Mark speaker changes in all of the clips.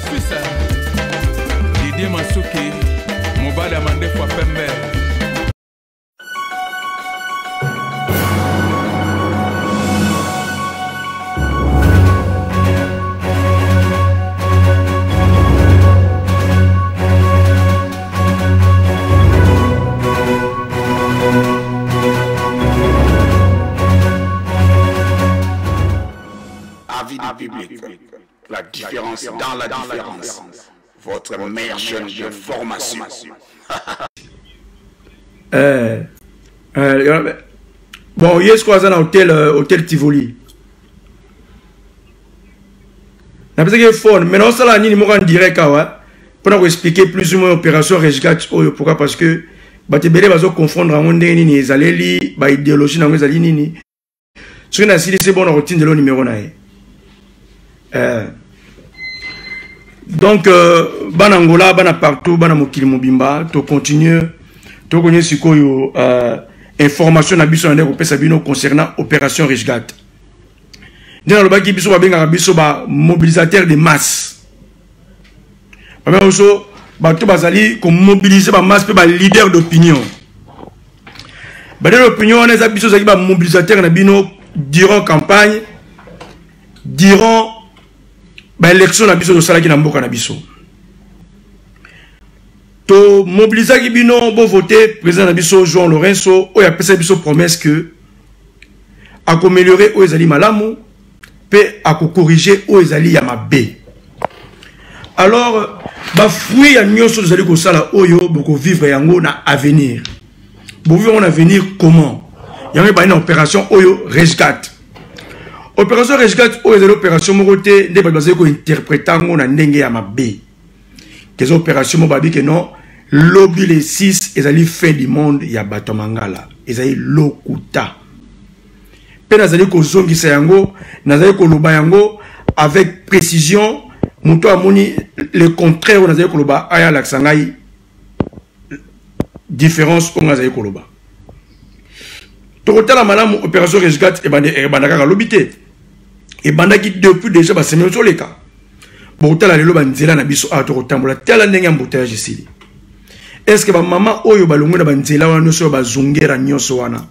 Speaker 1: Suisse. Didier Masuki, Mobada Mande kwa Pembe.
Speaker 2: Avis du public, la différence dans la différence, votre meilleure chaîne de formation.
Speaker 3: Bon, hier, je crois que c'est hôtel Tivoli. Je sais que c'est fort, mais non, ça là, ni en direct, pour nous expliquer plus ou moins l'opération Resgat. Pourquoi? Parce que les gens vont confondre les idéologies dans les lignes. Ce qui est bon, on retient de l'eau numéro 9. Donc, Banangola, Bana partout, Bana Mokili Mobimba, tu continues, tu connais ce qu'il y a information à Bissou concernant l'opération Resgat. Dans le bas qui Bissou va mobilisateur de masse. Même aussi, tout bazali comme mobiliser la masse pour les leaders d'opinion. Dans l'opinion, on a Bissou qui va mobilisateur durant campagne, durant l'élection na biso de salaki na mboka na biso. To mobiliser ki bino bo voter président na biso Jean Lorenzo o ya pesa biso promesse que a améliorer o ezali malamu pe a corriger o ezali ya mabe. Alors ba fruit ya nyonso ezali ko sala oyo boko vivre yango na avenir. Bo vivre en avenir comment? Yango ba une opération oyo Resgat. Opération Resgat, c'est l'opération Moroté, ne pas interpréter na ndenge ya mabe. Que opération Mobabi que non, lobby les 6 ezali fin du monde ya Batomangala. Ezali lokuta. Pe nazali ko zongisa yango, nazali ko loba yango avec précision, muto amoni le contraire nazali ko loba aya laksangai différence on nazali ko loba. Tokotala malamu opération Resgat e bandaka lobité. Et bandaki depuis déjà ba semaine sur les cas. Bon tala lelo banzela na biso ato kotambola tala ndenge embouteillage ici. Est-ce que ba maman oyo balongo na banzela wana so ba zongera nyoso wana?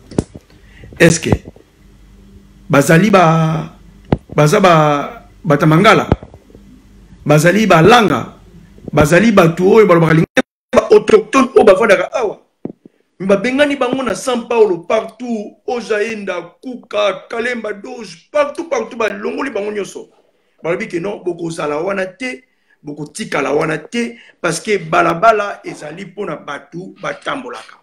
Speaker 3: Est-ce que bazali batamangala bazali ba langa bazali batu oyo balobaka linga autochtone o bafandaka awa. Mbabengani bango na São Paulo partout, Ojaenda, Kuka, Kalemba, Doge, partout, ba longoli bango nyoso. Balabi que non, boko sala wana te, boko tika la wana te, parce que balabala ezali pona batu batambolaka.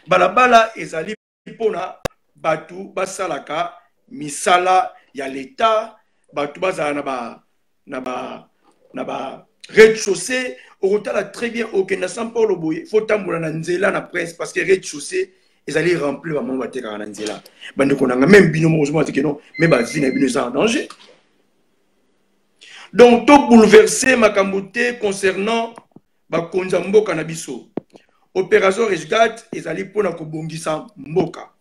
Speaker 3: Balabala ezali pona batu basalaka, misala ya l'État, batu bazala na ba rez-de-chaussée. Au retour très bien au Kenya São Paulo boye faut tambola na nzela na presse parce que rez-de-chaussée ils allaient remplir ba mamba te na nzela bande konanga même bino mo je que non mais ba vie na bino ça en danger. Donc tout bouleverser makambote concernant ba konza mboka na biso. Opération Resgat ils allaient pona ko bongisa mboka.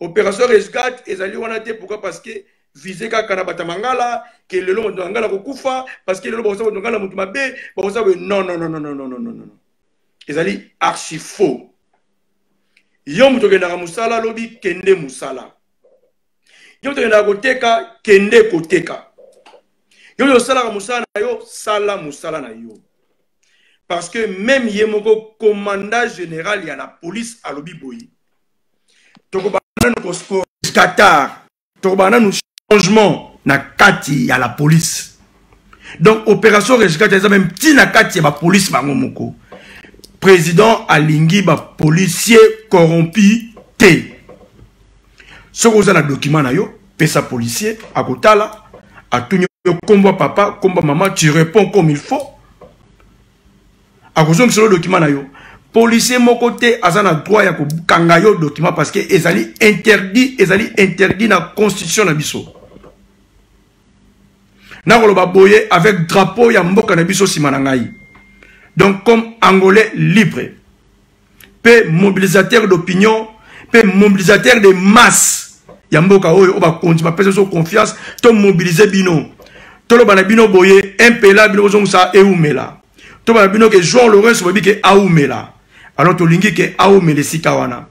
Speaker 3: Opération Resgat ils allaient wana te pourquoi parce que viser kaka na Batamangala que le long de ngala kokufa parce que le long de ngala mutu mabe non. Ils allaient archi faux. Yom to genda musala lobi kende musala. Yom to genda koteka kende koteka. Yom to sala musala na yo sala musala na yo. Parce que même yemoko commandant général ya la police à lobi boyi. Toko banana ko score Qatar. Toko banana changement na kati ya la police. Donc opération Resgat ça même petit na kati ya la police bango moko. Président alingi ba policier corrompu te. Ce que vous avez le document na yo, pesa policier à kotala a tout combat papa, combat maman, tu réponds comme il faut. A cause de ce document na yo, policier mon côté azana droit ya ko kanga yo document parce que ezali interdit na constitution na biso. Na koloba boye avec drapeau ya mboka na biso simanangai. Donc comme Angolais libre, pe mobilisateur d'opinion, pe mobilisateur de masse, yamboka oyo oba konti ba pesa so confiance, to mobiliser bino. Tolo banabino boye impela bino zonsa eumela. To banabino ke Jean Laurent babi ke aumela. Alors to lingi ke aumele sikawana.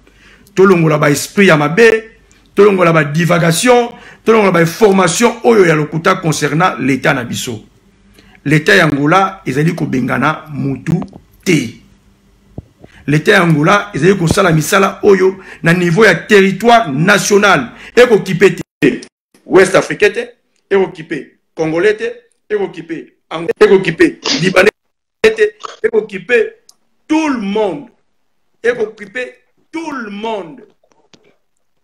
Speaker 3: To longola ba esprit ya mabe, to longola ba divagation, to longola ba formation oyo ya lokuta concernant l'état na biso. L'état ya Angola ezali ko bengana mutu te. L'état ya Angola ezali ko sala misala oyo na niveau ya territoire national. Eko kipete Ouest Africain te, eko kipé Congolais te, eko kipé Anglais, eko kipé Libanais te, eko kipé tout le monde. Eko kipé tout le monde.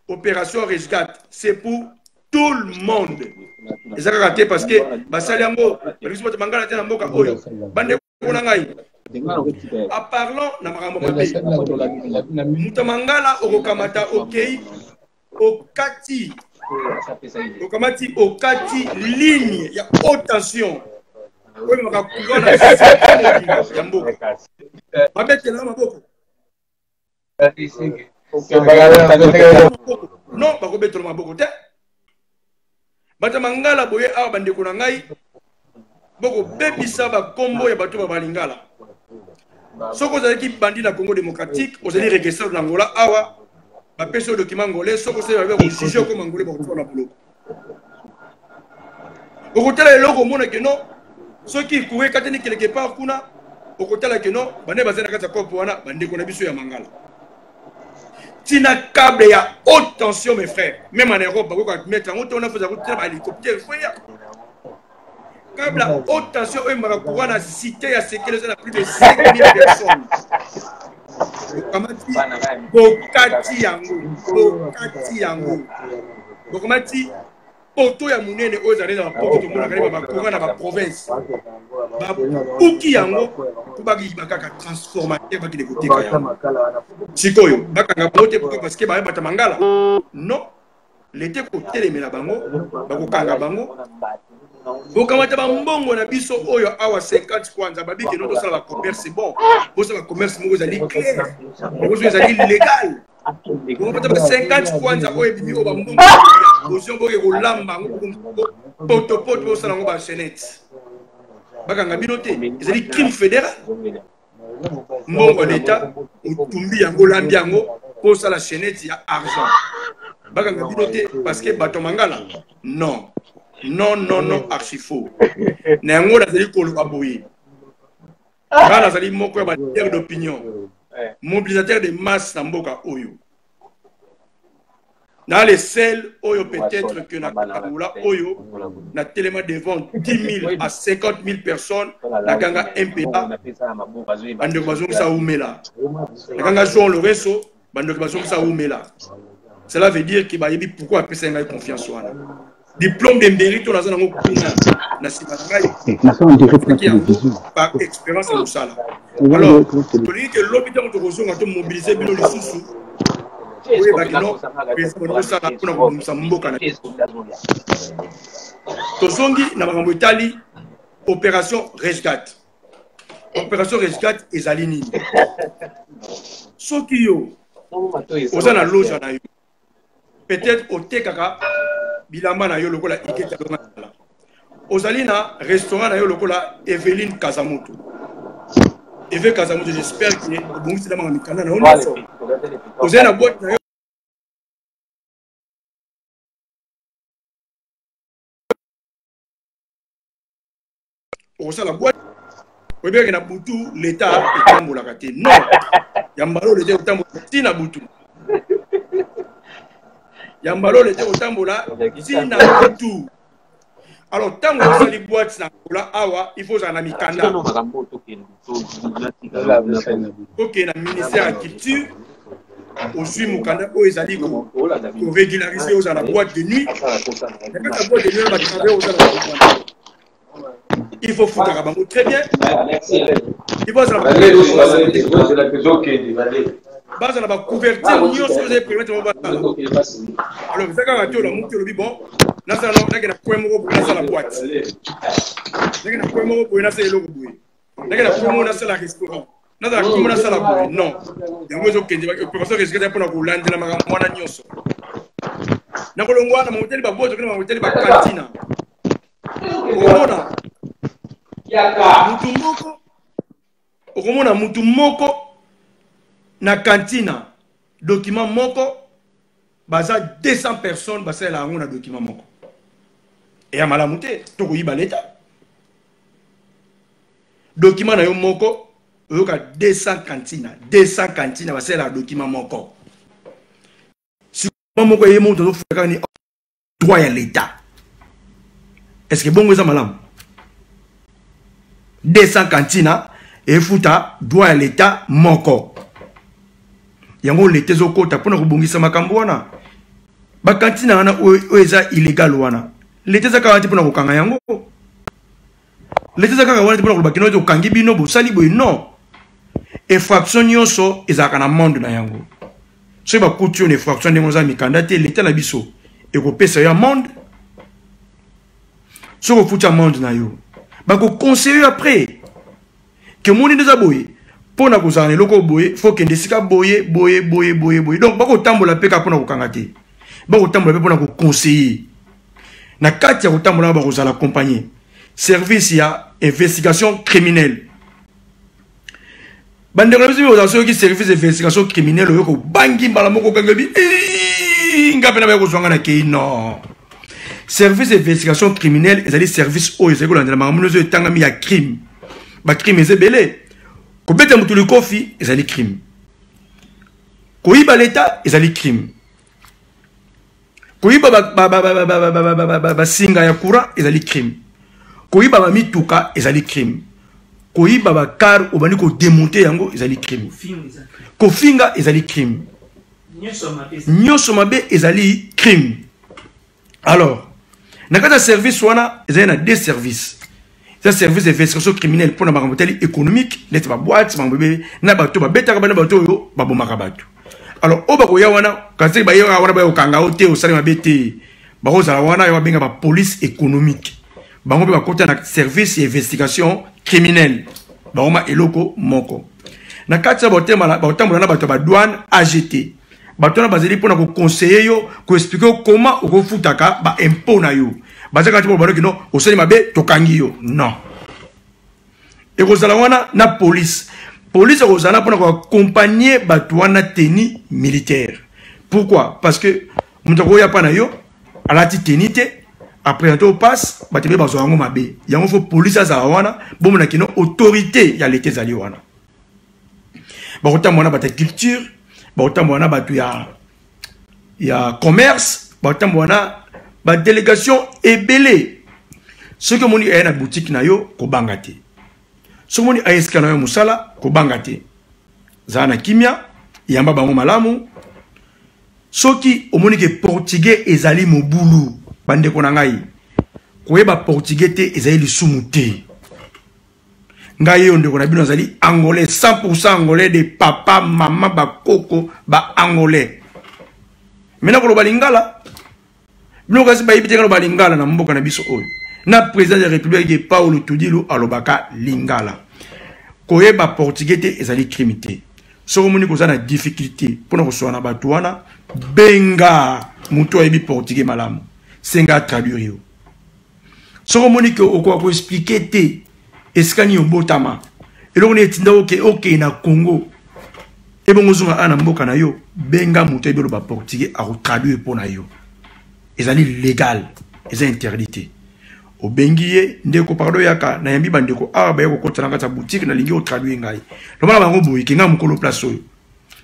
Speaker 3: Opération Resgat, c'est pour tout le monde. Et ça raté parce que Basaliango, Rismo Mangala te na mboka oyo. Bande kona ngai. En parlant na makambo mabe. Mutamangala okokamata okei okati. Okamati okati ligne ya haute tension. Oyo makakulona ya mboka. Mabete na maboko. Non, pas que tout le monde. Batamangala boye awa bandeko na ngai boko bebisa ba kombo ya bato ba balingala. Soko zaki bandi na Congo démocratique, ozali registre na Angola awa ba peso document ngolais soko se ba juger comme ngolais ba ko na boloko. Okotela eloko mona ke non, soki kuwe kateni quelque part kuna, okotela ke non, bande bazana kata kopo wana bandeko na biso ya mangala. Tina câble ya haute tension mes frères, même en Europe bako ka mettre en haute on a fait un hélicoptère foya. Câble à haute tension eux mara pour na cité ya sécurité na plus de 5000 personnes. Bokati yango. Bokomati poto ya munene ozali na poto to mona kali ba courant na ba province. Ba puki yango to ba ki bakaka transformateur ba ki de côté ka yango. Sikoyo bakanga bote parce que ba bata mangala. Non, l'été ko telemela bango, ba ko kanga bango. Bokamata ba mbongo na biso oyo awa 50 kwanza ba biki no to sala ba commerce bon. Bo sala commerce mo ozali clair. Bo ozali légal. Bo bata ba 50 kwanza oyo bimi o ba mbongo. Ozo boye ko lamba ngo poto bo sala ngo ba chenette. Bakanga binote, ezali crime fédéral. Mbongo d'État, utumbi yango lambi yango pour ça la chaînette ya argent. Bakanga binote parce que bato mangala. Non. Non, archi faux. Nango nazali koluka boye. Bana nazali moko ya leader d'opinion. Mobilisateur de masse na mboka oyo. Dans les selles, oyo peut-être que na Kabula oyo na tellement devant 10 000 à 50 000 personnes na ganga MPA bando bazong sa umela na ganga Jean Lorenzo bando bazong sa umela. Cela veut dire que ba yebi pourquoi appeler ça confiance wana. Diplôme de mérite on a zango kuna na sibangai par expérience au sala. Alors, pour dire que l'hôpital de Roson a tout mobilisé bilo les sous. Oui, bakino pour ça kuna ko mboka na. Tozongi na makambo Italie opération Resgat. Opération Resgat ezali nini? Soki yo ozana loja na yo. Peut-être au tekaka bilamba na yo lokola iketa longa. Ozali na restaurant na yo lokola Evelyne Kazamoto. Eve Kazamoto, j'espère que bon c'est dans ma mikanda na ono. Ozali na boîte na yo. Ozali la boîte. Oui bien que na butu l'état etambola kate. Non. Yambalo l'état etambola tina butu. Yambalo l'état etambola tina butu. Alors, tant que vous allez boîte awa, il faut en mikanda. Ok, le ministère de la Culture, aussi Mukanda, ils allaient pour régulariser aux la boîte de nuit. La boîte de nuit, il faut foutre à Bango très bien. Il faut base na ba couverture nyonso ze permettre mo bata alors zaka ka to la muki lobi bon na sala na kwa mo ko na sala boîte na kwa mo ko na sala logo boy na kwa mo na sala restaurant na za kwa mo na sala boy non yango zo kende ba professeur risque pour na ko landela ma mwana nyonso na ko longwa na mo hôtel ba boîte na mo hôtel ba cantina okomona mutu moko na kantina document moko baza 200 personnes basala yango na document moko et ya malamu te tokoyiba leta document na yo moko oyoka 200 kantina basala document moko si moko ye mo to faka ni droit ya l'état. Est-ce que bongo eza malamu 200 kantina et futa droit ya l'état moko yango l'état zokota pona kobongisa makambo wana ba kantina wana oeza illégal wana l'état zaka wati pona kokanga yango l'état zaka wati pona kolobakino to kangi bino bo sali boy non infraction nyonso ezaka na monde na yango so ba kutu une infraction ndengo za mikanda te l'état na biso e ko pesa ya monde so ko futa monde na yo ba ko conseiller après que moni déjà boye pona kozana loko boye faut que ndesika boye donc ba ko tambola pe ka pona ko kangate ba ko tambola pe pona ko conseiller na kati ya ko tambola ba ko zala accompagner service ya investigation criminelle bandeko biso yo zaso ki service d'investigation criminelle yo ko bangi mbala moko kangabi ngape na ba ko zwanga na ke non service d'investigation criminelle ezali service o ezali ko landela makambo zo etangami ya crime ba crime ezebele ko beta mutu le kofi ezali crime ko iba l'état ezali crime ko iba ba singa ya courant ezali crime ko iba ba mituka ezali crime ko iba ba car obani ko démonter yango ezali crime ko finga ezali crime nyoso mabe ezali crime. Alors nakata service wana ezali na deux services. C'est service d'investigation criminelle pour la maramoteli économique, les boîtes, na bato ba beta ba bato yo ba bomaka bato. Alors oba ko ya wana kasi ba ya wana ba okanga ote o sali mabete ba roza wana ya benga ba police économique. Ba ngombe ba kota na service d'investigation criminelle. Ba oma eloko moko. Na kati ba otema ba otambola na bato ba douane AGT. Bato na bazeli pour na ko conseiller yo ko expliquer comment o futaka ba impôt na yo. Bazaka tipo baro kino osali mabe tokangi yo non et kozala wana na police kozala pona ko accompagner bato wana tenue militaire. Pourquoi? Parce que mutako ya pana yo alati tenite après to passe batebe bazo yango mabe yango fo police za wana bomona kino autorité ya l'état zali wana ba kotamona bata culture ba kotamona batu ya commerce ba kotamona ba délégation ebele ce que moni aya na boutique na yo ko bangate so moni aya skana yo musala ko bangate zana kimia yamba bango malamu soki omoni ke portugais ezali mobulu bande ko na ngai ko yeba portugais te ezali lisumu te ngai yo ndeko na bino ezali angolais 100% angolais de papa mama ba koko ba angolais mena ko lo balingala nous avons dit lingala na mboka na biso oyo na président de la République Paulo Tudilo alobaka lingala koyeba portugais te ezali crime te soko moni koza na difficulté pona ko soana bato wana benga muto ayebi portugais malamu senga traduire yo soko moni ko ko expliquer te eskani obotama eloko ne tinda oke na Congo e bongo zunga ana mboka na yo benga muto ayebi lo ba portugais a traduire pona yo. Ils sont légal, ils sont interdits. Au bengiye, ndeko pardo yaka, na yambi bandeko, ba yako kota na kata boutique na lingi o traduire ngai. Lomala bango boyi, kinga mukolo place oyo.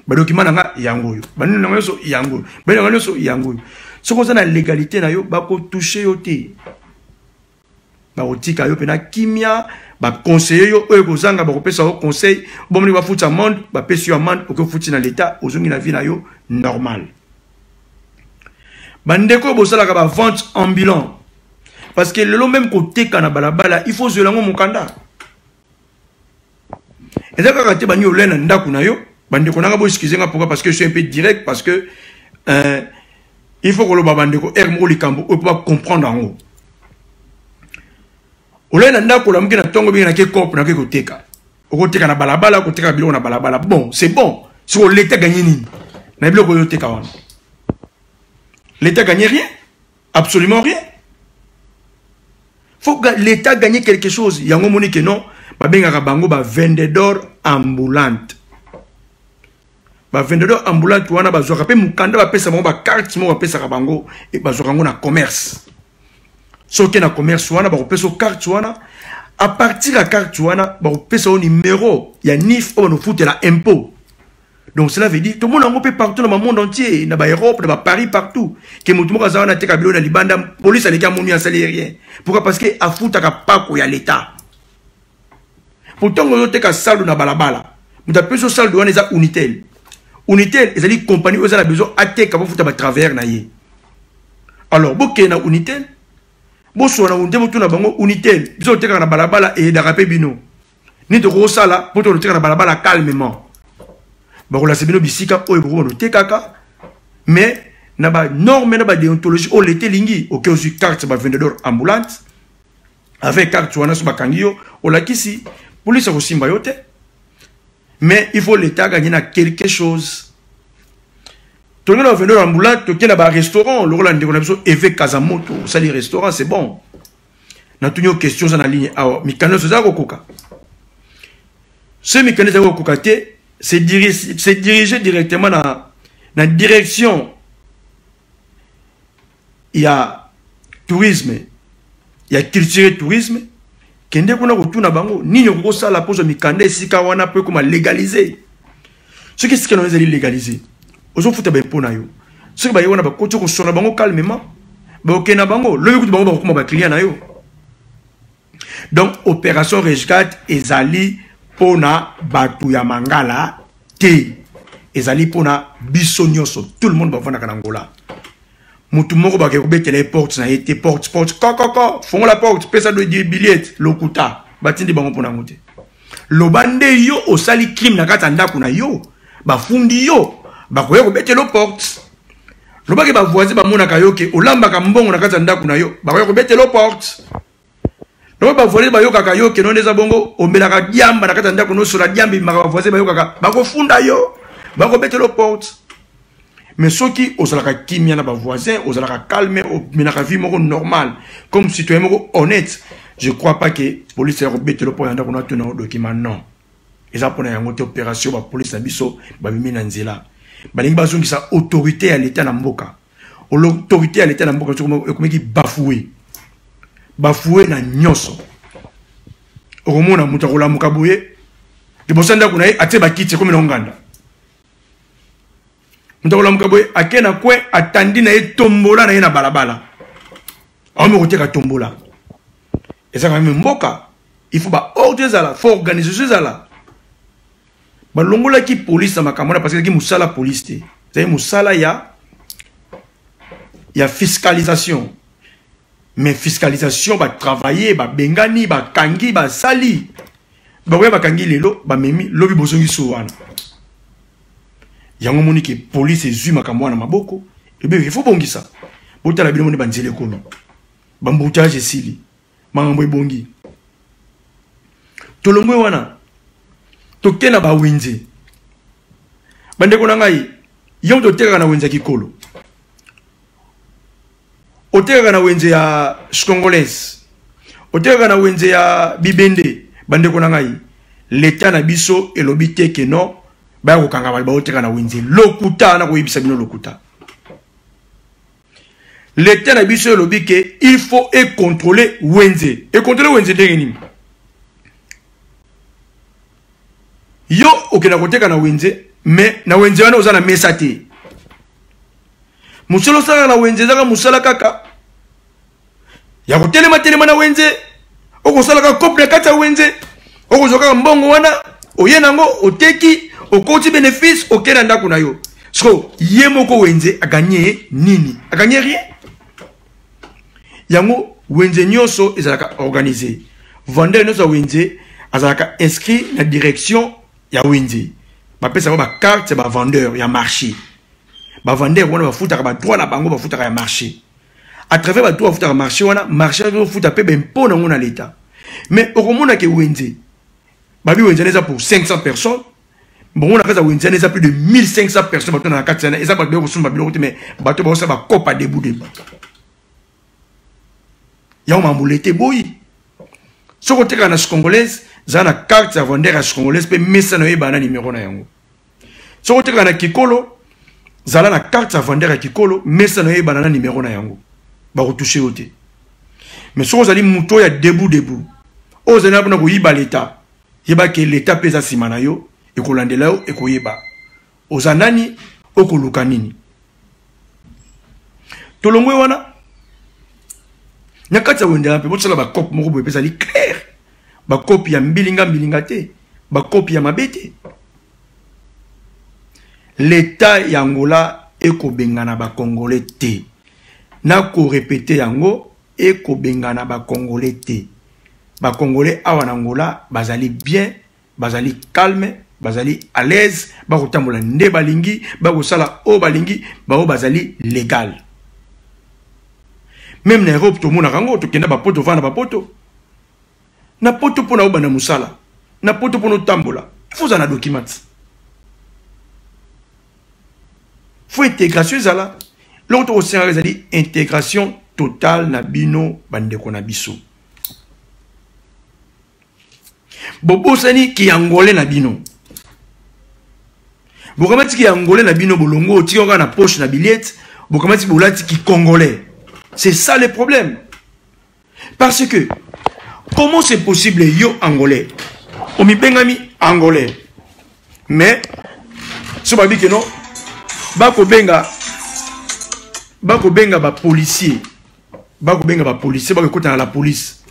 Speaker 3: Ba document nga yango yo. Ba nino nga so yango. Ba nino nga so yango. So ko na légalité na yo, ba ko toucher yo te. Ba otika yo pena kimia, ba conseiller yo oyo ko zanga ba ko pesa o conseil, bo moni ba futa monde, ba pesi yo amende, o ko futi na l'état, ozongi na vie na yo normal. Bandeko bosalaka ba vente ambulant parce que le même côté kana balabala il faut zelango mukanda ezaka kate bani olena ndaku na yo bandeko nanga bo excusez nga pourquoi parce que je suis un peu direct parce que il faut que lo bandeko mo likambo o pas comprendre en haut olena ndaku la mukina tongo bi na ke cop na ke koteka okoteka na balabala koteka bilo na balabala bon c'est bon si on l'état gagné nini na bilo ko yoteka wana. L'État gagne rien, absolument rien. faut que l'État gagne quelque chose. Il y a un moment que non, babenga bango ba vendeur ambulante. Ba vendeur ambulante wana ba zoka pe mukanda ba pesa bango ba carte mo ba pesa bango et ba zoka na commerce. So que na commerce wana ba pesa carte wana à partir de la carte wana ba pesa au numéro, il y a NIF on nous fout la impôt. Donc cela veut dire tout le monde en peut partout dans le monde entier, dans l'Europe, dans Paris, partout. Que tout le monde a été kabilo dans Libanda, police a les gars moni à rien. Pourquoi? Parce que à foutre à pas qu'il y a l'État. Pourtant on a salle dans balabala. Nous avons ce salle douane les Unitel. Unitel, ils ont compagnie, ils ont besoin attaquer quand vous faites à travers naïe. Alors boké na Unitel, bosso na Unitel, boto na bango Unitel. Ils ont été dans balabala et d'arrapé bino. Ni de gros sala, boto na dans balabala calmement. Barola sebino bisika o ebro no tekaka mais na ba norme na ba déontologie o l'été lingi o keosu carte ba vendeur ambulante avec carte wana so bakangio o la kisi police ko simba yote mais il faut l'état gagner na quelque chose. To ngena vendeur ambulante to kena ba restaurant le Rolande ko na biso effet Kazamoto ça les restaurants c'est bon na tunyo question ça na ligne awa mikano so za ko koka ce mécanisme ko kokate c'est dirigé directement dans la direction. Il y a tourisme, il y a culture et tourisme. Kende kuna kutuna bango ni nyoko ça la pose mikande sika wana peu comme légaliser. Ce qui c'est que nous allons légaliser. Ozo futa ba pona yo. Ce que ba yona ba kocho ko sona bango calmement. Ba okena bango le kutu bango ba kuma ba client na yo. Donc opération rescate ezali pona batu ya mangala te ezali pona biso nyonso tout le monde va vendre Angola mutu moko ba ke kobete les portes na été porte koko font la porte pesa do di billet lokuta batindi bango pona ngote lobande yo osali crime na kata ndako na yo ba fundi yo ba koye kobete lo porte lobake ba voisin ba mona kayoke olamba ka mbongo na kata ndako na yo ba koye kobete lo porte. Donc, ba voler ba yoka kayo ke non eza bongo ombela ka diamba na kata ndako no sola diambi maka voisin ba yoka ka ba ko funda yo ba ko bete lo porte mais soki osala ka kimia na ba voisin osala ka calme o minaka vie moko normal comme citoyen moko honnête je crois pas que police ya ko bete lo porte ndako na tuna document non eza pona yango te opération ba police na biso ba bimi na nzela ba lingi ba zongisa autorité à l'état na mboka l'autorité à l'état na mboka comme qui bafoué bafoué na nyonso okomona mutu akolamuka boye liboso ndako na ye atie bakiti komi na nganda mutu akolamuka boye ake na kwe atandi na ye tombola na ye na balabala aome koteka tombola eza quand même mboka il faut ba ordre ezala faut organisation ezala balongolaki police na makambo wana parce que ki musala police te ezali musala ya fiscalisation. Mais fiscalisation, va travailler, va bengani, va kangi, va sali. Va kangi lelo, va memi, lobi bozongi souana. Yango moni ke police et zuma kamwana maboko. Et bien, il faut bongi ça. Bota la bilomoni banzele kono. Bamboutage sili. Mangambo bongi. Tolongwe wana. Tokena ba wenze. Bande kona ngai. Yom to teka na wenze kikolo. Oteka na wenze ya Congolaise. Oteka na wenze ya Bibende. Bande kona ngai. L'État na biso elobi te ke non. Ba ko kanga ba oteka na wenze. Lokuta na ko yibisa bino lokuta. L'État na biso elobi ke il faut contrôler wenze. Et contrôler wenze ndenge yo okena koteka na wenze mais na wenze wana oza na mesa te. Musolo sala na wenze zaka musala kaka. Ya kotelema telema na wenze. Okosala ka couple kata wenze. Okozoka mbongo wana oye nango oteki okoti bénéfice okena ndako na yo. So yemoko wenze a gagné nini? A gagné rien. Yango wenze nyonso ezalaka organisé. Vendeur nyonso wenze azalaka inscrit na direction ya wenze. Ba pesa ba carte ba vendeur ya marché. Ba vendeur wana ba futaka ba droit na bango ba futaka ya marché. À travers ba droit futaka marché wana marché ba futa pe ben pona ngona l'état. Mais okomona ke wenze. Ba bi wenze neza pour 500 personnes. Bon on a kaza wenze neza plus de 1500 personnes ba tona na katana eza ba be ko sumba biloko te mais bato ba sa ba kopa debout de ba. Ya o mamulete boyi. Ce côté quand on congolaise, ça na carte à vendre à congolaise, pe messa na yeba na numéro na yango. Ce côté quand on kikolo, ça na carte à vendre à kikolo, messa na yeba na numéro na yango. Ba retoucher oté. Mais ce vous allez muto ya debout. Os na na ko yiba l'état. Yeba ke l'état pesa simana yo, e ko landela yo e ko yeba. Ozanani okoluka nini. Tolongwe wana Nyakati ya wendela pe botsala ba copie moko boye pesa li clair. Ba copie ya mbilinga te, ba copie ya mabete. L'état ya Angola eko bengana ba congolais te. Na ko répéter yango eko bengana ba congolais te. Ba congolais awa na Angola bazali bien, bazali calme, bazali à l'aise, ba kotambola nde balingi, ba kosala o balingi, ba o bazali légal. Même na Europe to mona rango to kenda ba poto vana ba poto. Na poto pona oba na musala. Na poto pona tambola. Faut en document. Faut intégration zala. L'autre aussi a dit intégration totale na bino bandeko na biso. Bobo sani ki angolais na bino. Bokamati ki angolais na bino bolongo ti on na poche na billette, bokamati bolati ki congolais. C'est ça le problème. Parce que, comment c'est possible, yo angolais, omi bengami angolais, mais, ce qui dit que non, bako benga ba policier, bako kota na la police.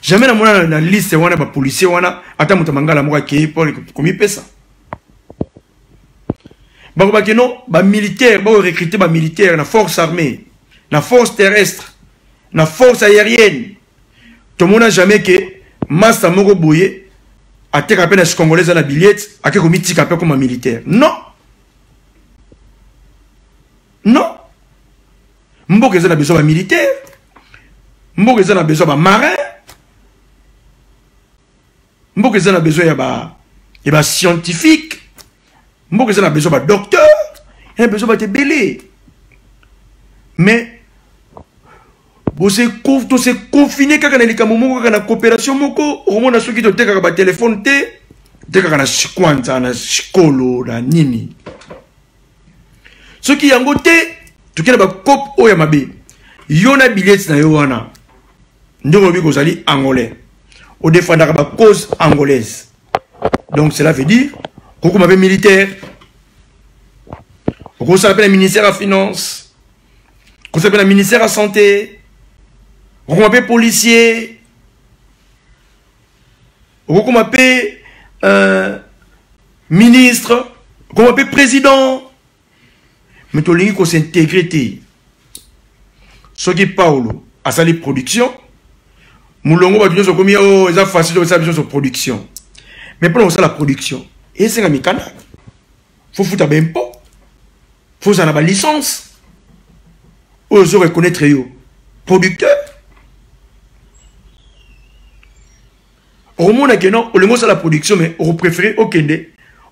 Speaker 3: Jamais na mona na liste wana ba policier wana, ata mutamangala moka kei pour komi pesa. Bako ba que non, ba militaire, bako recruter ba militaire na force armée. La force terrestre, la force aérienne. Tout le monde n'a jamais que Masta Moko Boye a été rappelé à ce Congolais à la billette, a été commis comme un militaire. Non. Non. Mbok a besoin d'un militaire. Mbok a besoin d'un marin. Mbok a besoin d'un scientifique. Mbok a besoin d'un docteur. Il a besoin d'un belé. Mais vous se confiné quand on a la coopération moko on a ceux qui te teka téléphone te teka na kwanta na skolo na nini ceux qui yango te to kena ba cop o ya mabe yona billets na yo wana ndongo bi kozali angolais au défendre ba cause angolaise donc cela veut dire qu'on mabe militaire on s'appelle le ministère de la finance, on s'appelle le ministère de la santé, on m'appelle policier, on m'appelle ministre, on m'appelle président. Mais tout le monde s'intègre. Ce qui parle à sa production, moulongo va dire que oh, c'est facile de faire sur production. Mais pour ça la production, et c'est un mécanisme. Faut foutre un impôt, faut avoir une licence. Oser reconnaître yo producteur. Au monde que non, au moins ça la production, mais on préfère au Kende,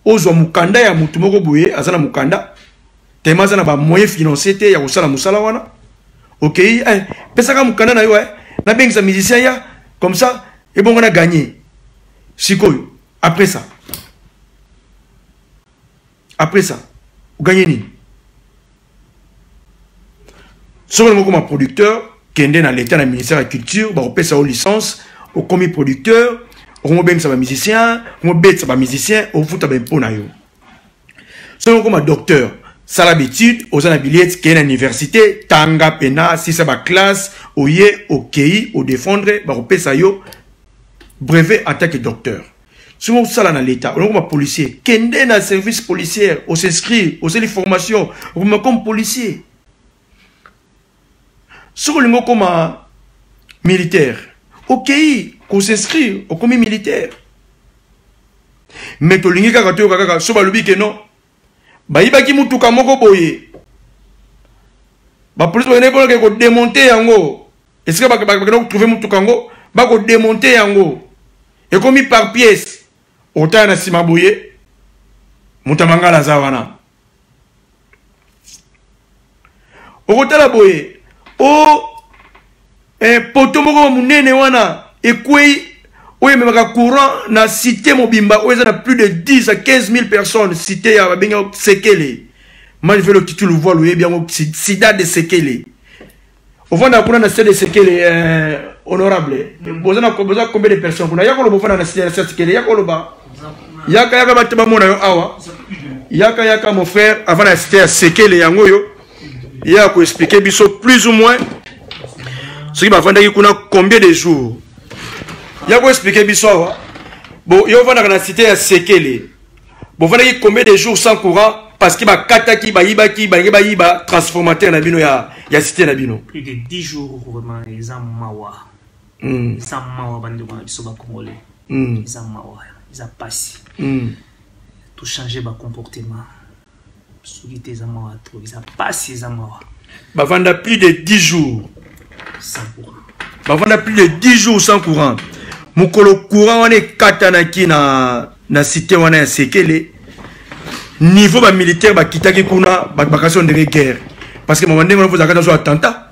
Speaker 3: ozo mukanda ya mutu moko boye, azana mukanda, tellement ça n'a pas moyen financier te ya osala musala wana. Ok, pesa ka mukanda na yo na bengi sa musicien ya comme ça et bon on a gagné. Sikoyo, après ça, vous gagnez ni. Sur le comme producteur, Kende dans l'état dans le ministère de la culture, on paie sa licence, au commis producteur, on ben ça va musicien, on bet ça va musicien, on fout ben pona yo. Sur le comme docteur, ça l'habitude, aux billets qui est à l'université, tanga pena, si ça va classe, au yé, au kei, au défendre, on paie ça yo, brevet en tant que docteur. Sur le ça dans l'état, on comme policier, Kende dans le service policier, on s'inscrit, on fait les formations, on me comme policier. Sur le mot comme militaire, ok, qu'on s'inscrit au commis militaire. Mais to lingi kaka kaka so balubi ke non. Ba ibaki mutu ka moko boye. Ba police ba ne ko démonter yango. Est-ce que ba trouver mutu kango, ba ko démonter yango. Et commis par pièce. Ota na sima boye. Mutamangala za wana. Okotala boye. Oh, poto moko munene wana ekwei Oui, mais le courant, na cité Mobimba, où il y a plus de 10 à 15 000 personnes cité à Sekele. Moi, je vais le titre, le voir, le bien, Sida de Sekele. Au fond, on a une cité de Sekele honorable. Vous avez besoin de combien de personnes? Il y a une cité de Sekele, il y a il y a mon frère, avant la cité à Sekele, il y a expliquer plus ou moins ce qui va faire combien de jours. Il y a expliquer bon, il y a une cité à Sekele. Bon, vous voyez combien de jours sans courant parce qu'il y a kataki, ba transformateur na bino ya cité na bino.
Speaker 4: Plus de 10 jours vraiment les amawa. Les amawa bande ba biso ba congolais. Les amawa, ils a passé. Tout changer ba comportement. Soki tes amawa trop, ils a passé les amawa.
Speaker 3: Ba vanda plus de 10 jours
Speaker 4: sans courant.
Speaker 3: Ba vanda plus de 10 jours sans courant. Mukolo courant on est katanaki na cité wana ya Sekele. Niveau ba militaire ba kitaki kuna ba bakation de guerre parce que moment donné vous avez un attentat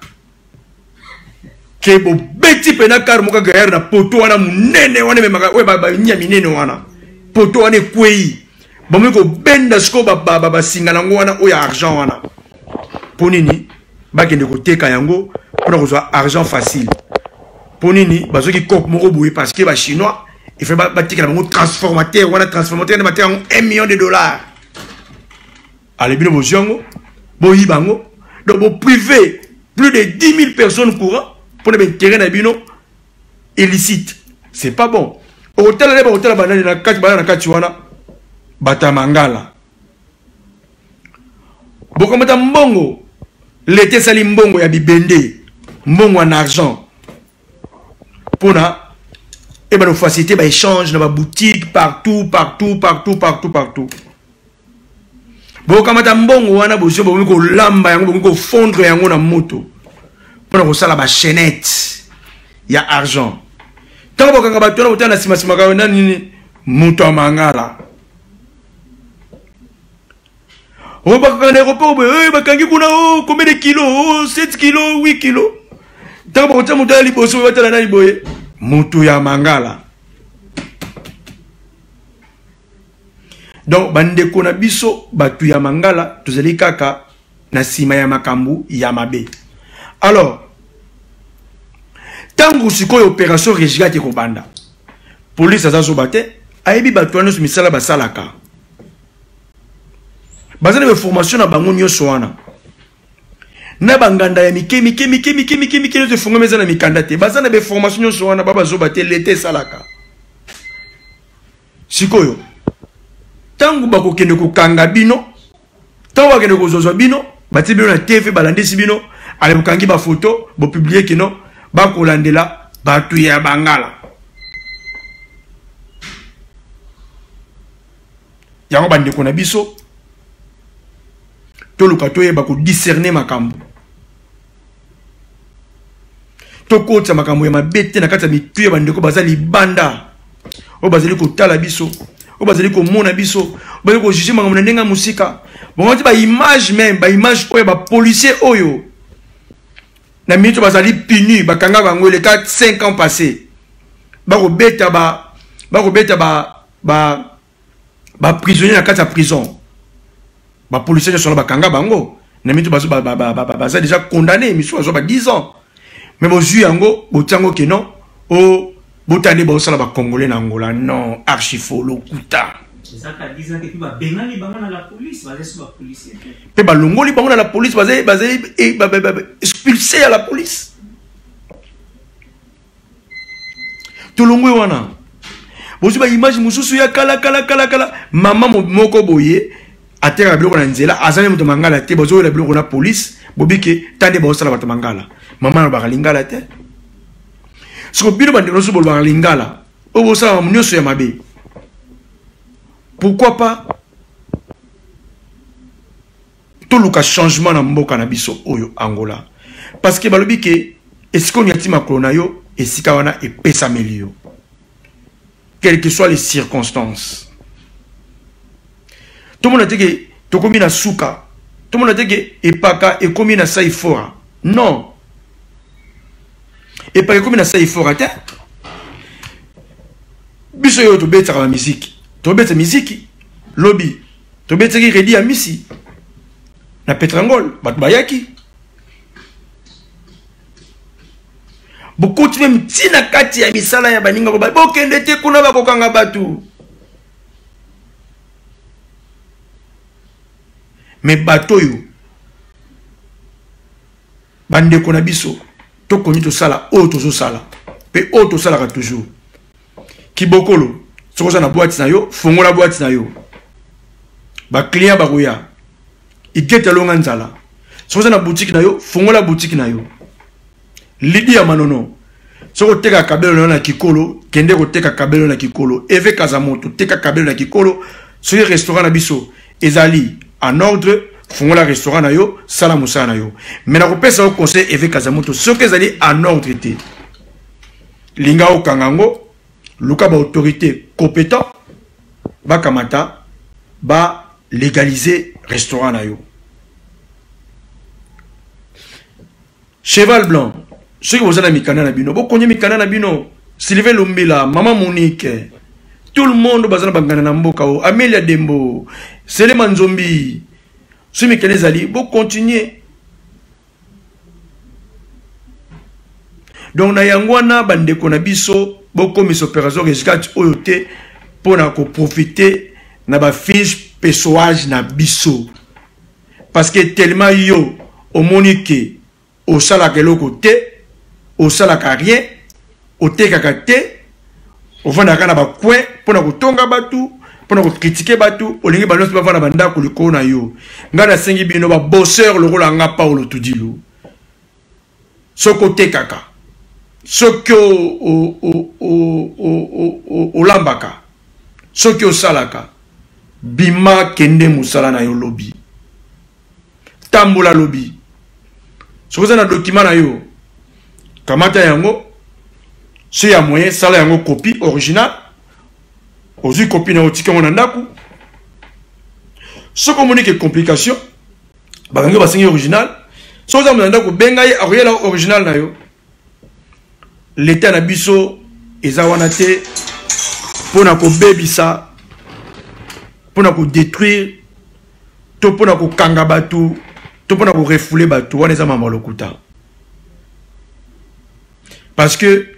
Speaker 3: que bo beti pena car moka guerre na poto wana munene wana me maka we ba nyami nene wana poto wana kwei ba mo ko benda sko ba singana wana o ya argent wana ponini ba kende ko teka yango pour ko argent facile ponini ba zo ki kop moko boui parce que ba chinois il fait ba tika na transformateur wana transformateur na mater $1 million. Allez bien vos gens, bon ibango, donc vous privez plus de 10 000 personnes courant pour les terrains d'abino illicite. C'est pas bon. Hôtel là, hôtel banane na kati banana kati wana batamangala. Bon comme ta mbongo, l'été sali mbongo ya bibende, mbongo en argent. Pour na et ben nous faciliter ba échange dans ma boutique partout. Bon, quand tu as mbongo lamba yango fondre yango na moto. Pour ko sala ba chaînette. Il y a argent. Tant que tu as na sima ka nini moto mangala. On va quand aéroport ba kangi kuna combien de kilos? 7 kilos, 8 kilos. Tant que tu as moto liboso ba tala na liboye. Moto ya mangala. Donc, bande kona biso, batu ya mangala, tuzeli kaka, na sima ya makambu, ya mabe. Alors, tangu siko opération Resgate ko banda. Police azazo bate, aibi batu anu misala basalaka. Bazana be formation na bango nyoso wana. Na banganda ya mike no te fongo meza na mikanda te. Bazana be formation nyoso wana baba zo bate l'été salaka. Sikoyo. Tangu bako kende ko kanga bino, tangu bakende ko zozo bino, bati bino na TV balandisi bino, ale bukangi ba photo, bo publier kino, bako landela batu ya bangala. Yango bande ko na biso, to lukato ye bako discerner makambo. To kota makambo ya mabete na kata mitu ya bande ko bazali banda. O bazali ko tala biso. Ou bazali ko mona biso, bazali ko juger makambo na ndenga musika. Bon ba image même, ba image oyo ba policier oyo. Na minute bazali puni, ba kanga bango le 4-5 ans passés. Ba ko beta ba prisonnier na kata prison. Ba policier sont là ba kanga bango. Na minute bazali déjà condamné, miso azo ba 10 ans. Mais bo ju yango, bo tiango ke non, o Boutane Bosala ba Congolais na Angola, non, archifo, lokuta.
Speaker 4: C'est ça qu'a dit que tu vas bengali bango na la police, basé sur la police.
Speaker 3: Pe ba longoli bango na la police, basé expulsé à la police. To longwe wana. Bozu ba image mususu ya kala. Maman moko boye, atera biloko na nzela, azane muto mangala te, bozo la biloko na police, bobike tande Bosala ba mangala. Maman ba lingala te. Ce que bino bande noso bolwa lingala obo sa mnyoso ya mabe. Pourquoi pas tout le changement na mboka na biso oyo Angola parce que balobi ke est-ce qu'on y a tima klona yo et sika wana e pesa melio quelles que soient les circonstances. Tout le monde a dit que to komi na suka, tout le monde a dit que epaka e komi na saifora. Non. Et par comme il a ça il faut rater. biso yo to beta la musique to beta musique lobby to beta ki redi amisi na Petrangol bat bayaki beaucoup même tina kati ya misala ya baninga ko ba bokende te kuna bakokanga batu mais bato yo bande ko na biso to koni to sala o to so sala pe o to sala ka toujours kibokolo soko za na boîte na yo fongola boîte na yo ba client ba koya iketa longa nzala soko za na boutique na yo fongola boutique na yo lidi ya manono soko teka kabelo na kikolo kende ko teka kabelo na kikolo eve kazamoto teka kabelo na kikolo soki restaurant na biso ezali en ordre fongola restaurant na yo sala musana yo mais na kopesa au conseil eve kazamoto soki ezali en ordre te linga o kangango luka ba autorité compétent ba kamata ba légaliser restaurant na yo cheval blanc ceux qui vous avez mis canana bino beaucoup mis canana bino Sylvain Lumbila maman Monique tout le monde bazana bangana na mboka o Amelia Dembo Seleman Zombi ceux qui les alliés bon continuer donc na yangwana bande ko na biso beaucoup mis opération rescate oyote pour na ko profiter na ba fiche persoage na biso parce que tellement yo au Monique au sala keloko te au sala ka rien au te kakate au vanda kana ba coin pona ko tonga batu pona ko critiquer batu o lingi balonso ba vanda banda ko liko na yo ngana sengi bino ba bosseur le rola nga Paulo Tudilo soko te kaka soko o lambaka soko salaka bima kende musala na yo lobby tambola lobby soko na document na yo kamata yango c'est ya moyen sala yango copie original ozu copie na otika mona ndaku soko monique complication bakangi basingi original so za mona ndaku benga ye ariela original na yo l'état na biso eza wana te pona ko bebisa pona ko détruire to pona ko kanga batu to pona ko refouler batu wana eza mama lokuta parce que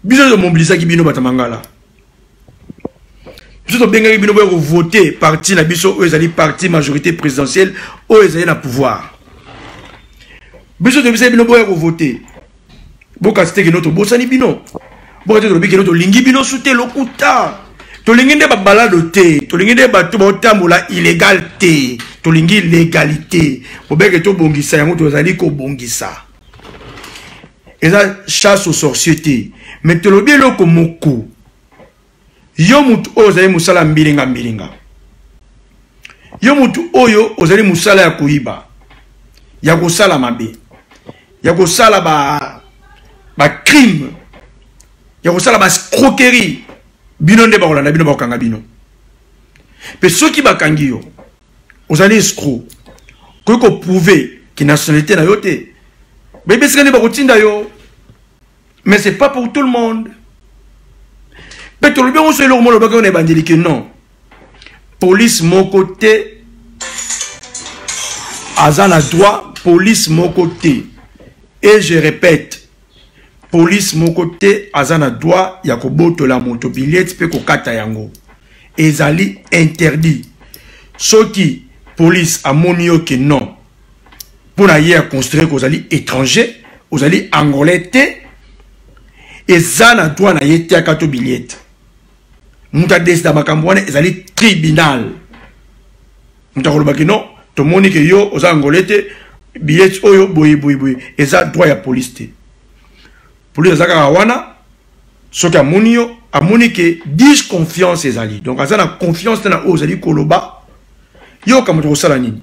Speaker 3: biso de mobiliser ki bino batamangala biso to benga ki bino bo voter parti na biso eux ali parti majorité présidentielle eux ali na pouvoir biso de biso bino bo voter bo kasite ki noto bosani bino bo kasite to biki noto lingi bino souté lokuta to lingi nde ba balado te to lingi nde ba to tambola illégal te to lingi légalité bo beke to bongisa yango to zali ko bongisa. Et ça chasse aux sorciers. Mais tu le bien le komoko. Yo mutu ozali musala mbilinga mbilinga. Yo mutu oyo ozali musala ya kuiba. Ya kosala mabe. Ya kosala ba crime. Ya kosala ba escroquerie. Bino nde ba kolanda bino ba kanga bino. Pe soki ba kangi yo. Ozali escroc. Ko prouver ki nationalité na yo te. Bébé c'est yo. Mais c'est pas pour tout le monde. Peut-être le bien on se le monde on est évangélique non. Police mon côté azana droit police mon côté et je répète police mon côté azana droit yakobo to la moto billet pe ko kata yango ezali interdit soki police amonio que non pour na construire aux alliés étrangers aux alliés angolais et ça na droit na yete akato billet muta décide makambo wana ezali tribunal muta koloba que non to moni que yo aux angolais billet oyo boyi et ça droit ya police te police zakaka wana soki amoni que disconfiance ezali donc azana confiance na aux alliés koloba yo kamoto kosala nini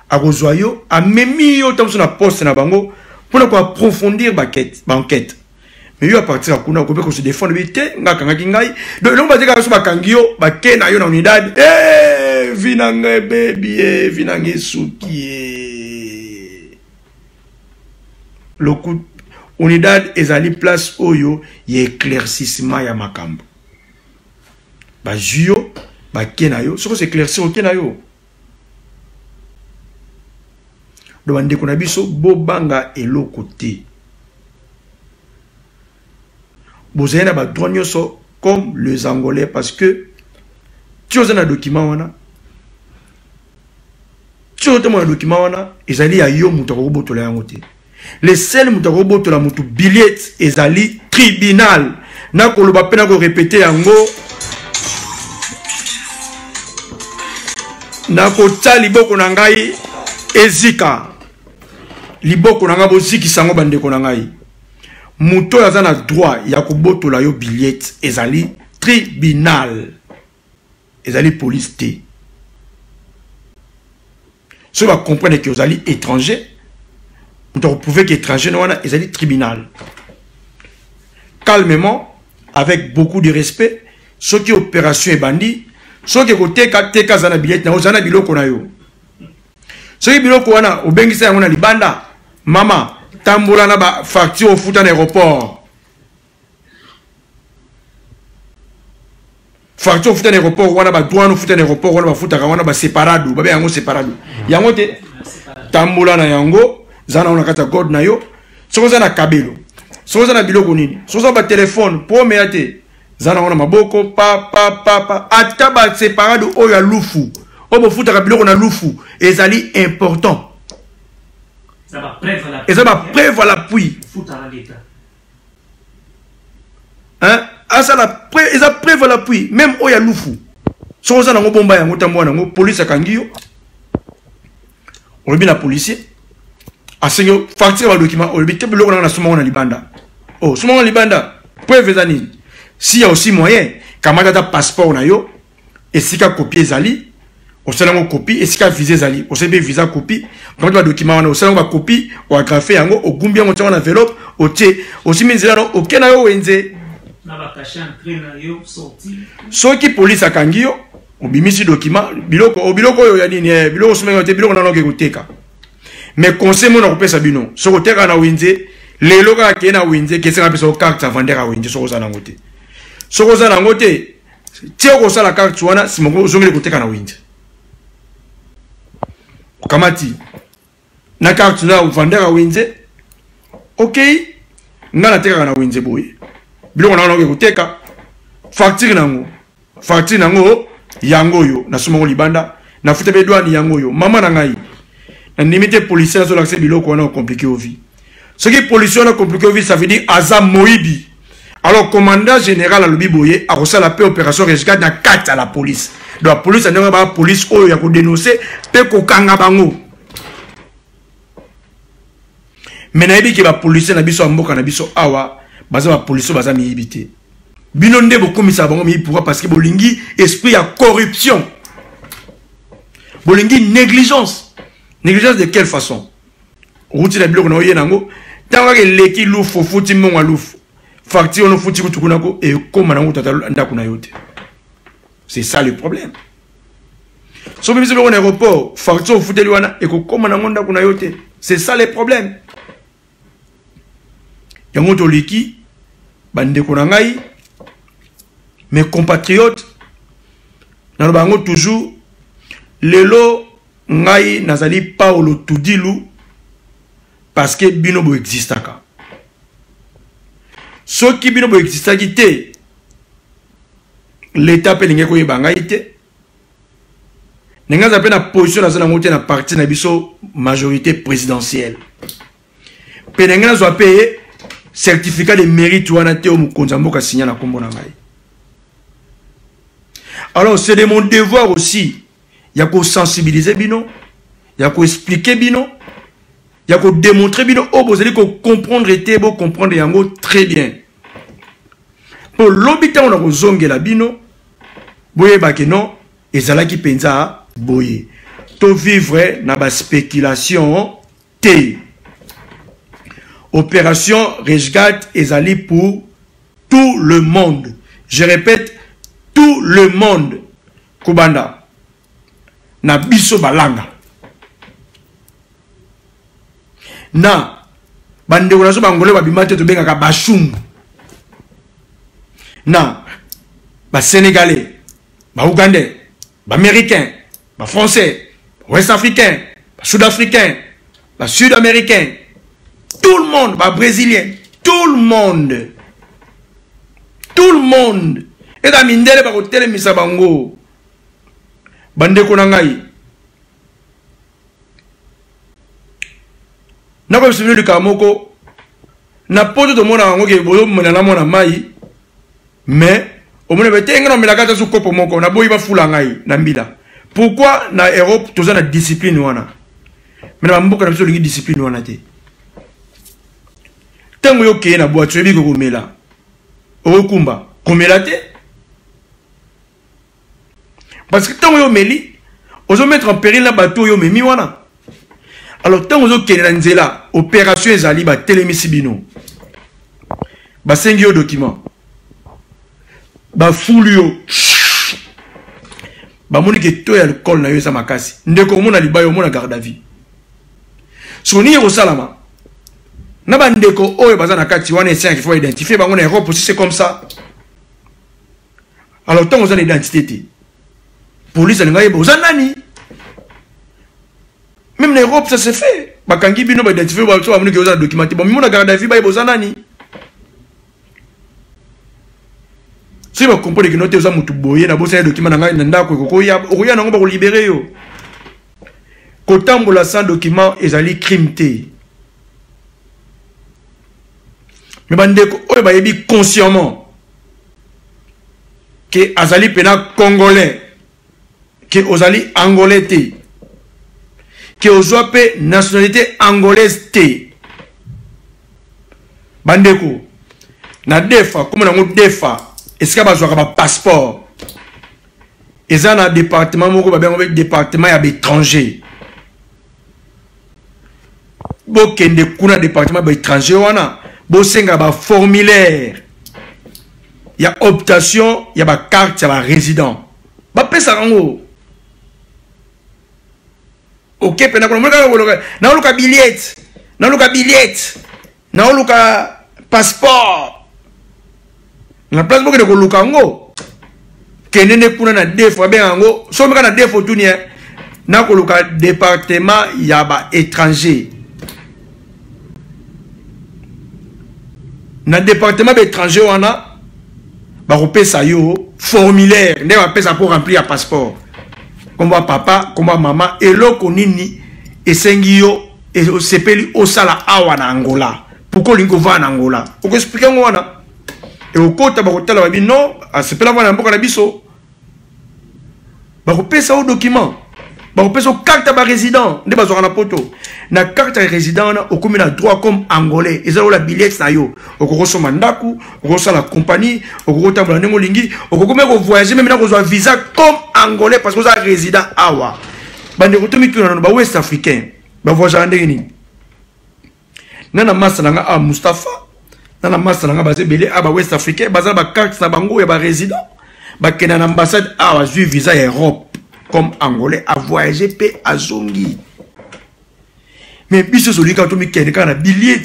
Speaker 3: akozwa yo amemi yo tamso na poste na bango pour ko approfondir banquête mais yo à partir de kuna ko peut se défendre bité ngaka ngaki ngai donc longa bazeka so bakangi yo bake na yo na unidad vinange baby vinange suki le coup unidad ezali place oyo y éclaircissement ya makambo ba juyo ba kenayo soko s'éclaircir au kenayo do bande ko na biso bo banga eloko te bozena ba droit nyoso comme les Angolais parce que tu as un document wana tu as un document wana ezali ayo mutako botola yango te les seuls mutako botola mutu billet ezali tribunal na ko loba pena ko répéter yango na ko tsa liboko na ngai ezika liboko na ngai boziki sango bande ko na ngai muto yaza na droit ya ko botola yo billet ezali tribunal ezali police te so va comprendre que vous allez étranger vous pouvez qu'étranger non ezali tribunal calmement avec beaucoup de respect ce qui opération est bandit ce qui côté teka zana billet na ozana biloko na yo ce qui biloko wana obengisa yango na libanda mama tambola na ba facture au foot en aéroport facture au foot en aéroport wana ba douane au foot en aéroport wana ba foot wana ba séparado ba yango séparado yango te tambola na yango zana ona kata god na yo soko zana kabelo soko zana biloko nini soko ba téléphone po meate zana ona maboko pa ata ba séparado o ya lufu o bo foot ka biloko na lufu ezali important ça va preuve à l'appui
Speaker 4: foot à l'état
Speaker 3: hein asa la preuve à l'appui même o ya lufu soko zana ngo bomba yango tambo na ngo police akangiyo on la policier asenyo facture le document on te biloko na suma na libanda oh suma na libanda preuve zani si y a aussi moyen kamata ta passeport na yo esika copie zali on sala ngo copie esika visa zali on sebe visa copie quand ba document na on sala ba copie o agrafé yango o gumbia ngo twana enveloppe o te aussi minzela no okena yo wenze
Speaker 4: na ba cacher entrer na yo sorti
Speaker 3: soki police akangiyo obimisi document biloko yo ya nini biloko somenga te biloko na noke kuteka mais conseil mon kopesa bino so koteka na winze lelo ka ke na winze ke senga pesa o carte vendeur a winze so kozana ngote so kozana ngote tie ko sala carte wana simongo zongele koteka na winze kamati na carte na vendeur a winze okay ngana teka na winze boye biloko na noke kuteka facture nango yango yo na sumo libanda na futa be douane yango yo mama na ngai na limite policier zo l'accès biloko na compliqué au vie ce qui policier na compliqué au vie ça veut dire azam moibi alors commandant général alobi boye a reçu la paix opération rescate na carte à la police donc la police a ba police oyo ya ko dénoncer pe ko kanga bango mais na yebi ke ba policier na biso mboka na biso awa baza ba policier baza miyibité bino nde bokomisa bango mi pourquoi parce que bolingi esprit ya corruption bolingi négligence de quelle façon route na biloko na oyenango tanga ke leki lufu futi monga lufu facture no futi kutukunako e koma nango tata ndako na yote c'est ça le problème so biso biloko na aéroport facture futi liwana e ko koma nango ndako na yote c'est ça le problème yango to leki bande ko na ngai mes compatriotes, nous avons toujours lelo ngai nazali Paulo Tudilu parce que binobo existe ka. Ce qui binobo existe te l'état pelinge ko yebanga ite. Nenga zape na position na zona ngote na parti na biso majorité présidentielle. Penenga zo payer certificat de mérite wana te o mukonza mboka signa na kombo na ngai. Alors c'est de mon devoir aussi, il y a qu'à sensibiliser bino, il y a qu'à expliquer bino, il y a qu'à démontrer bino, oh vous allez comprendre et vous comprendre yango très bien. Pour l'hôpital on a kozonge la bino, boye ba que non, et zala ki penza boye. To vivre na ba spéculation te. Opération rescate ezali pour tout le monde. Je répète, tout le monde kubanda na biso balanga na bande ko naso bangole babimate to benga ka bashungu na ba sénégalais Ougandais, Américains, Français, Ouest Africains, Sud-Africains, Sud-Américains, tout le monde, Brésilien, tout le monde. Tout le monde. Et dans Mindele, Barotel, Misabango, Bande Konangai. N'a pas suivi le Kamoko. N'a pas de monde à Angoke, Bodo, Monanamona Mai. Mais, au moins, il y a un peu de copo moko, na boy ba fulangai, Nambida. Pourquoi na Europe, tout ça na discipline wana? Mais na mboka na biso lingi discipline wana te. Tango yo ke na boa tsebi ko komela. Okumba, komela te. Parce que tango yo meli, ozo mettre en péril la bateau yo memi wana. Alors tango yo ke na nzela, opération ezali ba telemisi bino. Ba sengi yo document. Ba fulu yo. Ba moni ke to ya alcool na yo sa makasi. Ndeko mona libayo mona garde à vue. Soni yo salama. Na ba ndeko oyo baza na kati wana essayer qu'il faut identifier bango na Europe aussi c'est comme ça. Alors tant on a l'identité. Police alinga yebo za nani? Même en Europe ça se fait. Ba kangi bino ba identifier ba so ba moni ke oza documenté. Bon mona garde à vue ba yebo za nani? Si vous comprenez que nous avons tout boyé, nous avons des documents dans le ndako, nous avons libéré. Quand on a sans document, ils ont crime. Mais on a dit consciemment que Azali pena congolais, que Azali angolais, que Ozoape nationalité angolaise. Bandeko, na defa, comme on a defa. Est-ce qu'il y a un passeport? Ils ont un département, un département étranger. Si vous avez un département étranger, vous avez un formulaire. Il y a optation, il y a une carte, il y a un résident. Vous avez ça. Ok, vous avez un billet, vous avez un passeport. La place où vous lukango, kenene kuna na defo bengango, so meka na defo tout nie, na ko luka département yaba étranger. Na département étranger wana, ba kopesa yo formulaire, ne ba pesa pour remplir un passeport. Comme papa, comme maman, et loko nini, et sengi yo, et sepeli osala awa na Angola. Pourquoi lingo va na Angola? Pourquoi expliquer wana? Et au côté, non, c'est pas la voie d'un boka biso. Bakopé ça au document. Bakopé ça carte à résident. Ne pas na poto. Na carte à résident, au comme na droit comme angolais. Ils ont la billet na yo. Au gros mandaku, au gros la compagnie, au gros tabla nengolingi, au gros même voyager même na ko visa comme angolais parce que vous êtes résident awa. Bande rotomi tout na ba ouest africain. Ba voyager ndeni. Nana massa nga a Mustafa. Dans la masse de Belé, à West Africain, basé na carte na bango et ba résident, ba kena na ambassade à visa Europe comme angolais à voyager pe à zongi. Mais biso soli quand on mi kene kana billet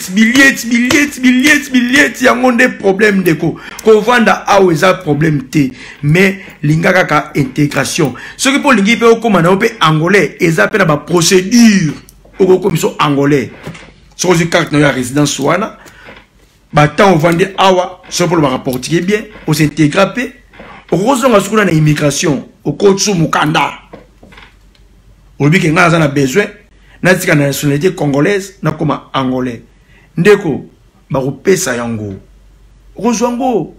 Speaker 3: y a des problèmes de ko vanda a weza problème té mais lingaka ka intégration. Ce que pour lingi pe ko mana pe angolais, eza pe na ba procédure au commission angolais. Sur une carte na résidence wana Tant on vend awa, c'est pour le rapporter bien, on s'intègre, heureusement on a une immigration, au coach Mukanda. Au but qu'on a besoin, n'a pas la nationalité congolaise, n'a comme angolais. Ndeko, baroupé sa yango. Heureusement,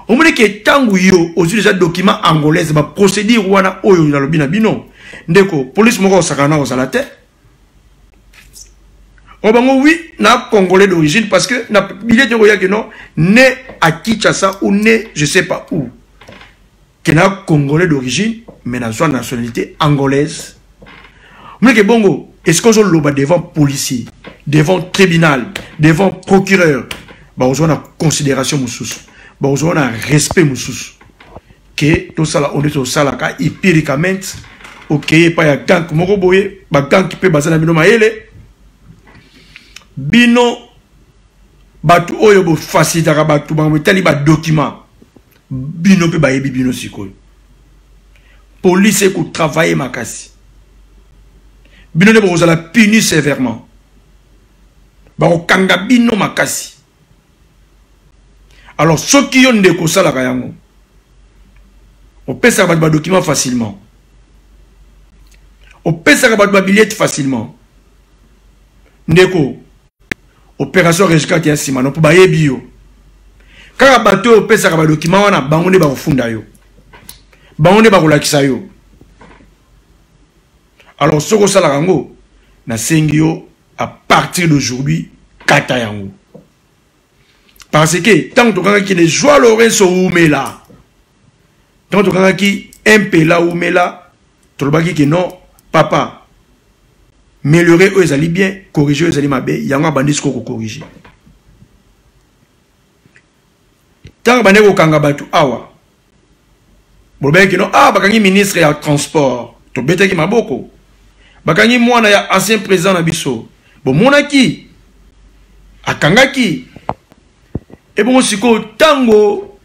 Speaker 3: on me dit que tango yo, aux déjà documents angolais, ba procédure wana oyo na lobina bino. Ndeko, police moko sakana aux la tête. Oui, na Congolais d'origine parce que na billet de roya que non né à Kinshasa ou né je sais pas où. Que na Congolais d'origine mais na zone nationalité angolaise. Mais que bongo, est-ce qu'on loba devant policier, devant tribunal, devant procureur, bah on a considération moussous, bah on a respect moussous. Que tout ça là on est au salaka empiriquement, ok pas ya gang moko boye, ba gang qui peut bazana bino maele. Bino batu oyo bo facilitaka batu bango tali ba document bino pe ba yebi bino sikoyo police est travailler makasi. Bino ne vous la punir sévèrement. Baro kanga bino makasi. Alors ceux qui ont des choses la kayango, on peut savoir des documents facilement. On peut savoir des billets facilement. Ndeko, opération rescate ya sima, non pour baye bio. Quand bateau on peut savoir des documents, on a bangoné ba ofunda yo. Bangoné ba kolakisa yo. Alors soko sala kango na sengio à partir d'aujourd'hui kata yango. Parce que tant que tu as des joies Lorenzo Oumela, tant que tu as un peu là Oumela, tu as dit que non, papa, améliorer eux allaient bien, corriger eux allaient mal, il y a un bandit qui corriger. Tant que tu as un bandit awa, bon ben que non, ah, bakangi ministre ya transport, tu bête qui m'a beaucoup, bakangi moi na ya ancien président na biso, bon mona qui, akangaki. Et bon, si tango,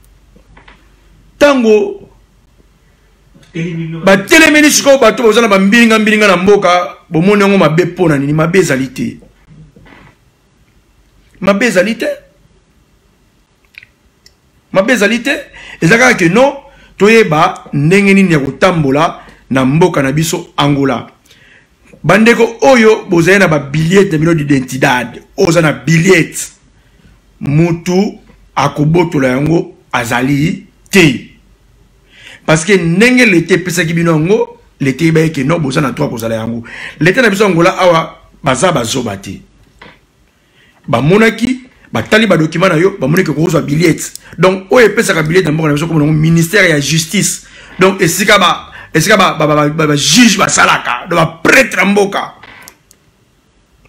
Speaker 3: ba télémini siko bato bozana ba mbilinga na mboka, bo mone ngo mabe pona nini mabe zalité. Mabe zalité? Mabe zalité? Ezaka que non, toyeba ndenge nini ya kotambola na mboka na biso Angola. Bandeko oyo bozana ba billet de bino d'identité, ozana billet. Mutu akobotola yango azali te. Parce que nenge l'été pesa ki bino yango, l'été ba ke no boza na 3 kozala yango. L'été na biso Angola awa baza bazoba te. Ba monaki, ba tali ba document na yo, ba monaki ko kozwa billet. Donc o pesa ka billet na mboka na biso comme ministère ya justice. Donc esika ba juge ba salaka, do ba prêtre mboka.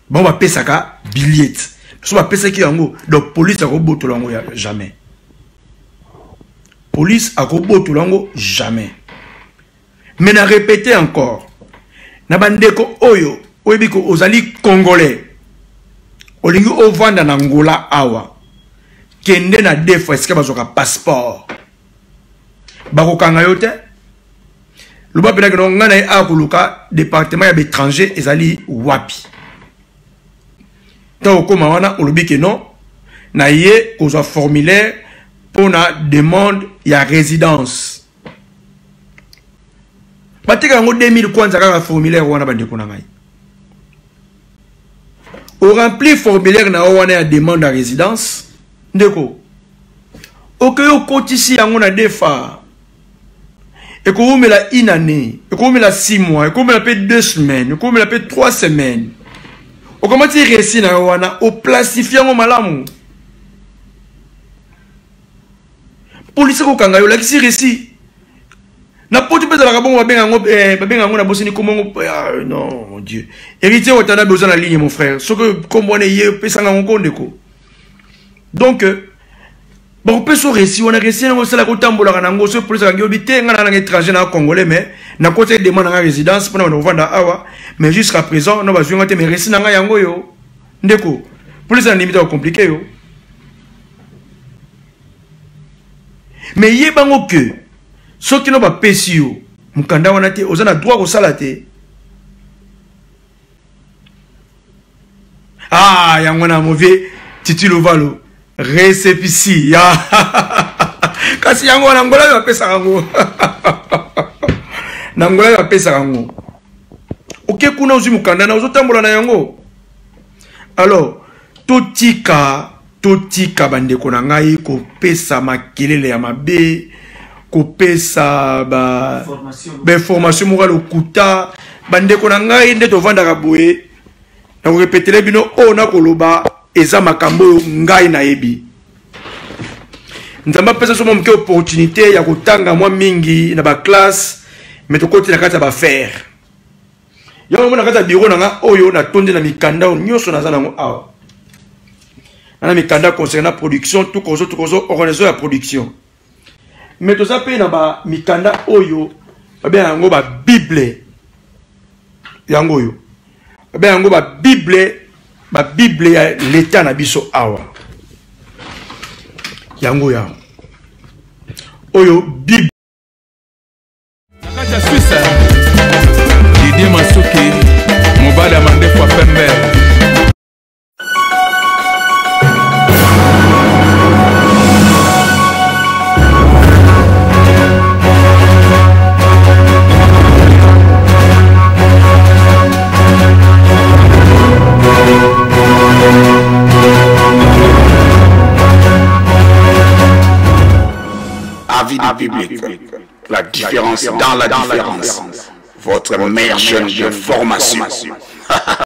Speaker 3: Bon ba pesa ka billet. So va penser qu'il y a un mot. Donc police a robot tout l'ango jamais. Police a robot tout l'ango jamais. Mais n'a répété encore. Na bandeko oyo oyebiko ozali congolais. Olingi ovanda na Angola awa. Kende na defo eske bazoka passeport. Bako kanga yote. Luba pena que ngana e akuluka département ya étranger ezali wapi. Tant que mawana olobi que non, na yé qu'on formulaire pour la demande ya résidence. Batika ngo 2000 kwanza kaka formulaire wana bandeko na ngai. O rempli formulaire na wana ya demande ya résidence, ndeko. Okeyo kotisi yango na defa. Et qu'on met la une année, et qu'on met la 6 mois, et qu'on met la paix 2 semaines, et qu'on met la paix 3 semaines. O comment tu réussis na wana o plastifier ngo malamu. Police ko kanga yo la kisi réussi. Na poti pesa la kabongo babenga ngo na bosini komongo non mon Dieu. Héritier otana besoin la ligne mon frère. Ce que comme on est pesa nga ngo ndeko. Donc bon peut so réussi on a réussi ngo sala ko tambola kana ngo so police ka ngobité nga na étranger na congolais mais na côté demande na résidence pour na vendre awa. Mais jusqu'à présent, nous avons été réussi dans la yango. Ndeko, pour les animés, c'est compliqué. Mais il y a bango que ceux qui n'ont pas payé, mukanda wana te, ozana droit au salate. Ah, yango na mauvais titule valo, récépissé. Kasi yango na ngola va pesa yango. Na ngola va pesa yango. Ok, kuna uzi mukanda na uzotambola na yango. Alors, totika bandeko na ngai ko pesa makelele ya mabe, ko pesa ba formation morale okuta bandeko na ngai nde to vanda ka boye. Na ko répéter bino o na koloba eza makambo ngai na yebi. Nzamba pesa somo mke opportunité ya kotanga mwa mingi na ba classe, mais to côté na kata ba faire. Yango mona kata bureau nanga oyo na tonde na mikanda nyoso na zanango awa. Na mikanda concernant production tout kozo organisation ya production. Mais to ça pe na ba mikanda oyo ba yango ba bible. Yango yo. Ba yango ba bible ya l'état na biso awa. Yango ya. Oyo bible.
Speaker 1: Nakaja Suisse
Speaker 2: avis du public, la différence dans la différence, votre meilleure chaîne de formation.